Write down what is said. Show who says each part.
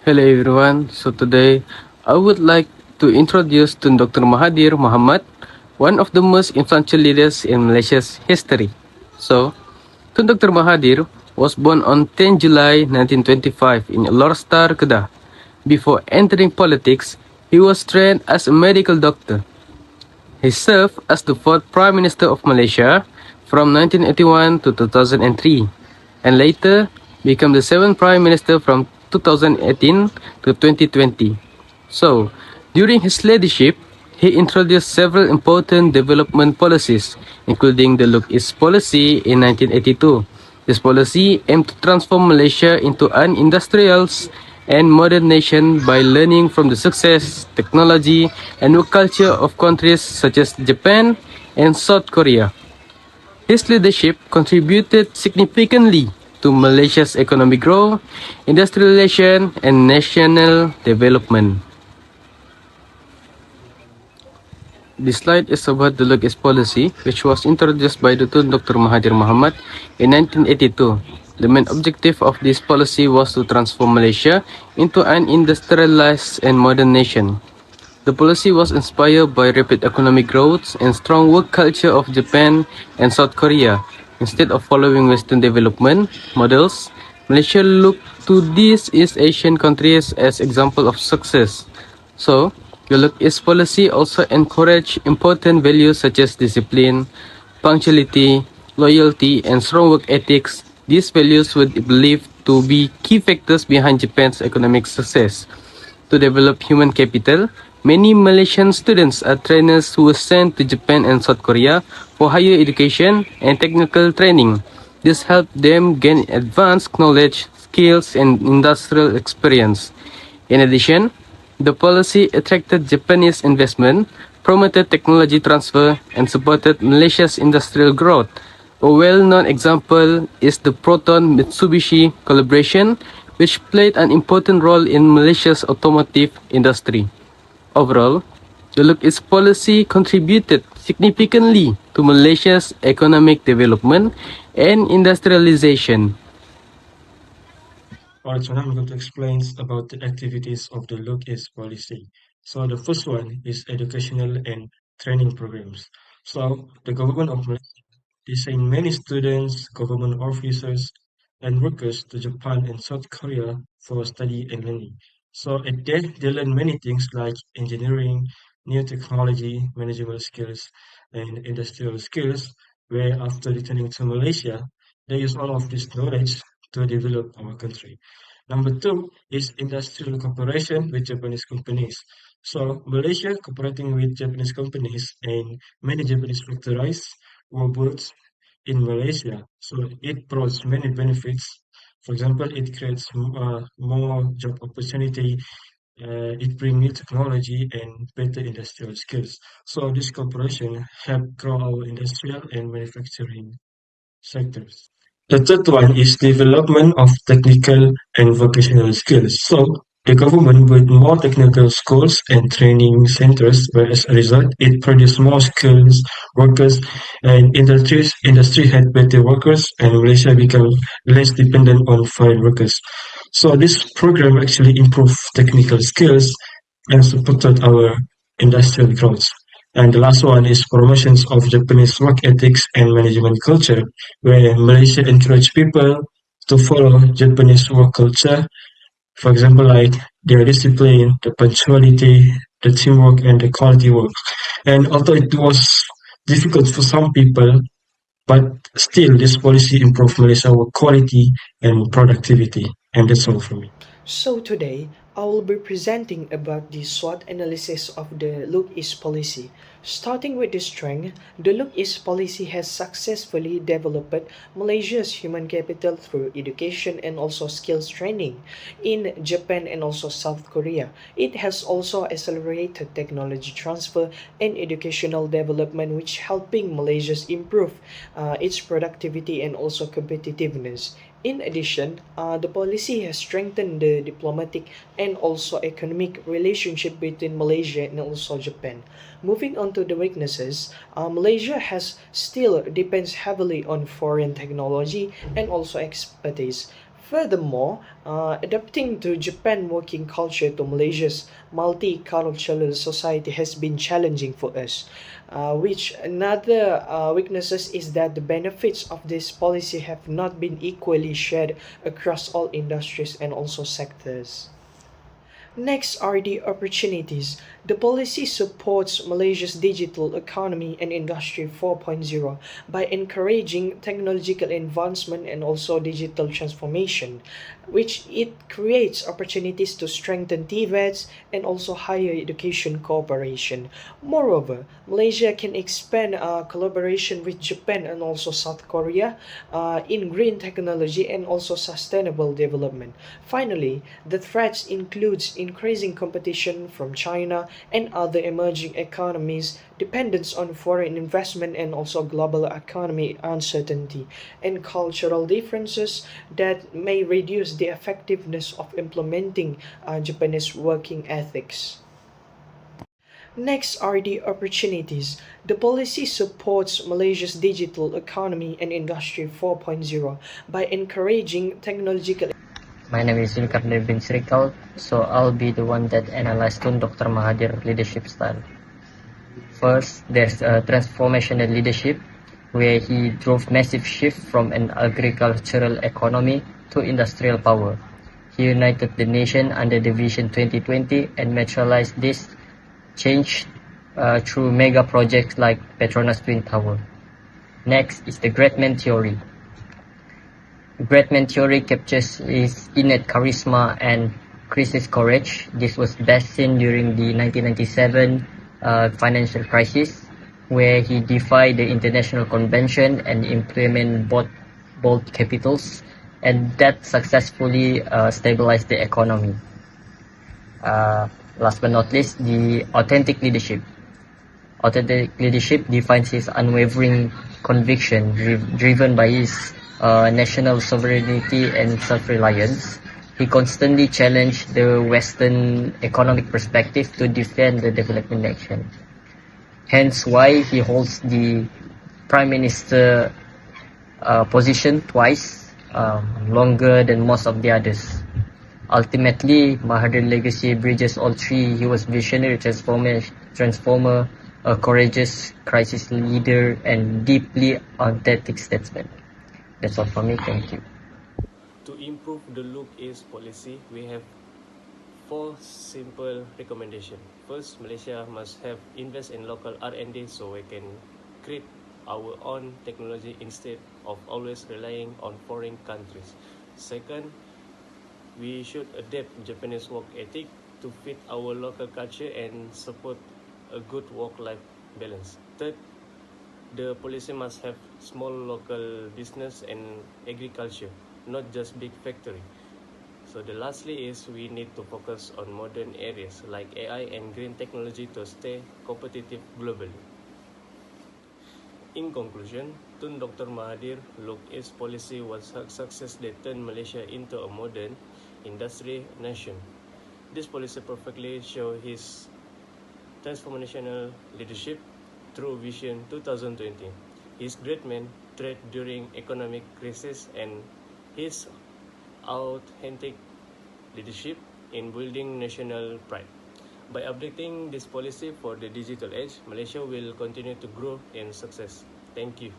Speaker 1: Hello everyone. So today I would like to introduce to Dr. Mahathir Mohamad, one of the most influential leaders in Malaysia's history. So, Tun Dr. Mahathir was born on 10 July 1925 in Lorstar, Kedah. Before entering politics, he was trained as a medical doctor. He served as the fourth Prime Minister of Malaysia from 1981 to 2003, and later became the seventh Prime Minister from 2018 to 2020. So, during his leadership, he introduced several important development policies, including the Look East policy in 1982. This policy aimed to transform Malaysia into an industrial and modern nation by learning from the success, technology, and work culture of countries such as Japan and South Korea. His leadership contributed significantly to Malaysia's economic growth, industrialization, and national development. This slide is about the Look East policy, which was introduced by Dr. Mahathir Mohamad in 1982. The main objective of this policy was to transform Malaysia into an industrialized and modern nation. The policy was inspired by rapid economic growth and strong work culture of Japan and South Korea. Instead of following Western development models, Malaysia looked to these East Asian countries as example of success. So, the Look East policy also encouraged important values such as discipline, punctuality, loyalty, and strong work ethics. These values were believed to be key factors behind Japan's economic success. To develop human capital, many Malaysian students are trainers who were sent to Japan and South Korea for higher education and technical training. This helped them gain advanced knowledge, skills, and industrial experience. In addition, the policy attracted Japanese investment, promoted technology transfer, and supported Malaysia's industrial growth. A well-known example is the Proton-Mitsubishi collaboration, which played an important role in Malaysia's automotive industry. Overall, the Look East policy contributed significantly to Malaysia's economic development and industrialization.
Speaker 2: Alright, so now I'm going to explain about the activities of the Look East policy. So the first one is educational and training programs. So the government of Malaysia is sending many students, government officers, and workers to Japan and South Korea for study and learning. So at there, they learn many things like engineering, new technology, management skills, and industrial skills, where after returning to Malaysia, they use all of this knowledge to develop our country. Number two is industrial cooperation with Japanese companies. So Malaysia cooperating with Japanese companies and many Japanese factories robots in Malaysia. So it provides many benefits. For example, it creates more job opportunity. It brings new technology and better industrial skills. So this cooperation help grow our industrial and manufacturing sectors. The third one is development of technical and vocational skills. So the government built more technical schools and training centers, where as a result, it produced more skills workers and industry had better workers and Malaysia became less dependent on foreign workers. So this program actually improved technical skills and supported our industrial growth. And the last one is promotions of Japanese work ethics and management culture, where Malaysia encourage people to follow Japanese work culture. For example, like their discipline, the punctuality, the teamwork, and the quality work. And although it was difficult for some people, but still this policy improved Malaysia work quality and productivity. And that's all from me.
Speaker 3: So today, I will be presenting about the SWOT analysis of the Look East policy. Starting with the strength, the Look East policy has successfully developed Malaysia's human capital through education and also skills training in Japan and also South Korea. It has also accelerated technology transfer and educational development, which helping Malaysia improve its productivity and also competitiveness. In addition, the policy has strengthened the diplomatic and also economic relationship between Malaysia and also Japan. Moving on to the weaknesses, Malaysia has still depends heavily on foreign technology and also expertise. Furthermore, adapting to Japan working culture to Malaysia's multicultural society has been challenging for us. Which another weaknesses is that the benefits of this policy have not been equally shared across all industries and also sectors. Next are the opportunities. The policy supports Malaysia's digital economy and Industry 4.0 by encouraging technological advancement and also digital transformation, which it creates opportunities to strengthen TVETs and also higher education cooperation. Moreover, Malaysia can expand collaboration with Japan and also South Korea in green technology and also sustainable development. Finally, the threats includes increasing competition from China and other emerging economies, dependence on foreign investment and also global economy uncertainty, and cultural differences that may reduce the effectiveness of implementing Japanese working ethics. Next are the opportunities. The policy supports Malaysia's digital economy and Industry 4.0 by encouraging technological.
Speaker 4: My name is Zulkarnain bin Srikal, so I'll be the one that analyzed Dr. Mahathir leadership style. First, there's a transformational leadership where he drove massive shift from an agricultural economy to industrial power. He united the nation under the Vision 2020 and materialized this change through mega projects like Petronas Twin Tower. Next is the Great Man Theory. Great Man Theory captures his innate charisma and crisis courage. This was best seen during the 1997 financial crisis, where he defied the international convention and implemented bold capitals, and that successfully stabilized the economy. Last but not least, the authentic leadership. Authentic leadership defines his unwavering conviction, driven by his national sovereignty and self-reliance. He constantly challenged the Western economic perspective to defend the development action. Hence why he holds the Prime Minister position twice, longer than most of the others. Ultimately, Mahathir's legacy bridges all three. He was visionary transformer, a courageous crisis leader, and deeply authentic statesman. That's all from me. Thank you.
Speaker 1: To improve the Look East policy, we have 4 simple recommendations. First, Malaysia must have invest in local R&D so we can create our own technology instead of always relying on foreign countries. Second, we should adapt Japanese work ethic to fit our local culture and support a good work-life balance. Third, the policy must have small local business and agriculture, not just big factory. So the lastly is we need to focus on modern areas like AI and green technology to stay competitive globally. In conclusion, Tun Dr. Mahathir Look East policy was a success that turned Malaysia into a modern industry nation. This policy perfectly shows his transformational leadership through Vision 2020, his great man trait during economic crisis, and his authentic leadership in building national pride. By updating this policy for the digital age, Malaysia will continue to grow in success. Thank you.